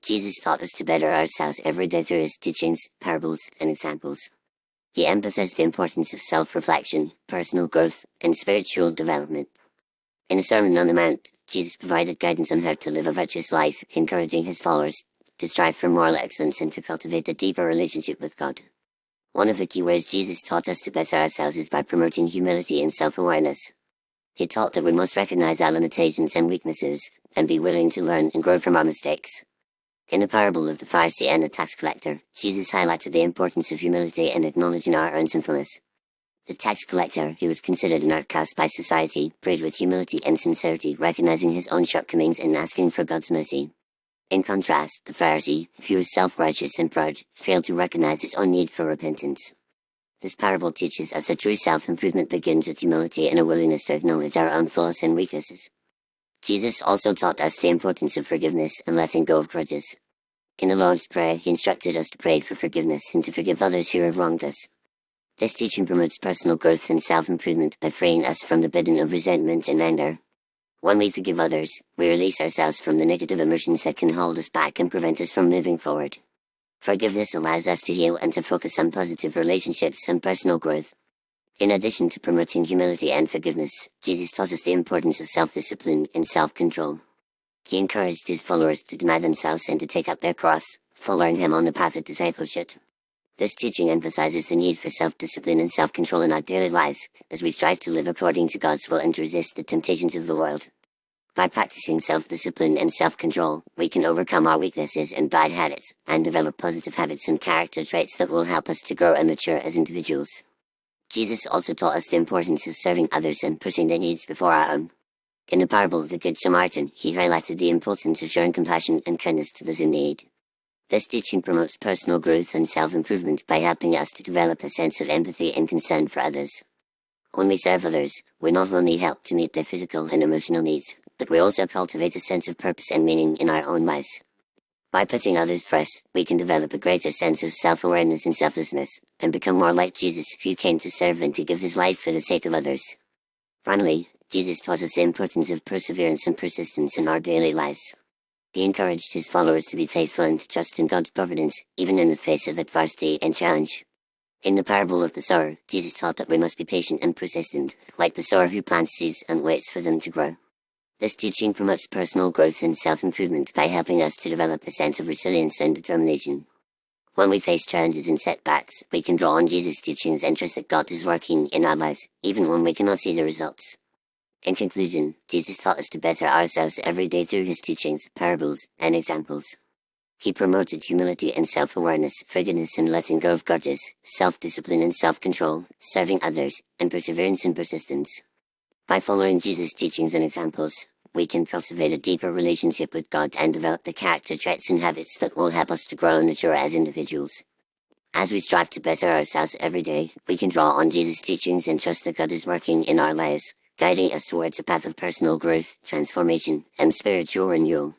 Jesus taught us to better ourselves every day through his teachings, parables, and examples. He emphasized the importance of self-reflection, personal growth, and spiritual development. In the Sermon on the Mount, Jesus provided guidance on how to live a virtuous life, encouraging his followers to strive for moral excellence and to cultivate a deeper relationship with God. One of the key ways Jesus taught us to better ourselves is by promoting humility and self-awareness. He taught that we must recognize our limitations and weaknesses, and be willing to learn and grow from our mistakes. In the parable of the Pharisee and the tax collector, Jesus highlighted the importance of humility and acknowledging our own sinfulness. The tax collector, who was considered an outcast by society, prayed with humility and sincerity, recognizing his own shortcomings and asking for God's mercy. In contrast, the Pharisee, who was self-righteous and proud, failed to recognize his own need for repentance. This parable teaches us that true self-improvement begins with humility and a willingness to acknowledge our own flaws and weaknesses. Jesus also taught us the importance of forgiveness and letting go of grudges. In the Lord's Prayer, he instructed us to pray for forgiveness and to forgive others who have wronged us. This teaching promotes personal growth and self-improvement by freeing us from the burden of resentment and anger. When we forgive others, we release ourselves from the negative emotions that can hold us back and prevent us from moving forward. Forgiveness allows us to heal and to focus on positive relationships and personal growth. In addition to promoting humility and forgiveness, Jesus taught us the importance of self-discipline and self-control. He encouraged his followers to deny themselves and to take up their cross, following him on the path of discipleship. This teaching emphasizes the need for self-discipline and self-control in our daily lives, as we strive to live according to God's will and to resist the temptations of the world. By practicing self-discipline and self-control, we can overcome our weaknesses and bad habits, and develop positive habits and character traits that will help us to grow and mature as individuals. Jesus also taught us the importance of serving others and putting their needs before our own. In the parable of the Good Samaritan, he highlighted the importance of showing compassion and kindness to those in need. This teaching promotes personal growth and self-improvement by helping us to develop a sense of empathy and concern for others. When we serve others, we not only help to meet their physical and emotional needs, but we also cultivate a sense of purpose and meaning in our own lives. By putting others first, we can develop a greater sense of self-awareness and selflessness, and become more like Jesus, who came to serve and to give his life for the sake of others. Finally, Jesus taught us the importance of perseverance and persistence in our daily lives. He encouraged his followers to be faithful and to trust in God's providence, even in the face of adversity and challenge. In the parable of the sower, Jesus taught that we must be patient and persistent, like the sower who plants seeds and waits for them to grow. This teaching promotes personal growth and self-improvement by helping us to develop a sense of resilience and determination. When we face challenges and setbacks, we can draw on Jesus' teachings and trust that God is working in our lives, even when we cannot see the results. In conclusion, Jesus taught us to better ourselves every day through his teachings, parables, and examples. He promoted humility and self-awareness, forgiveness and letting go of grudges, self-discipline and self-control, serving others, and perseverance and persistence. By following Jesus' teachings and examples, we can cultivate a deeper relationship with God and develop the character traits and habits that will help us to grow and mature as individuals. As we strive to better ourselves every day, we can draw on Jesus' teachings and trust that God is working in our lives, guiding us towards a path of personal growth, transformation, and spiritual renewal.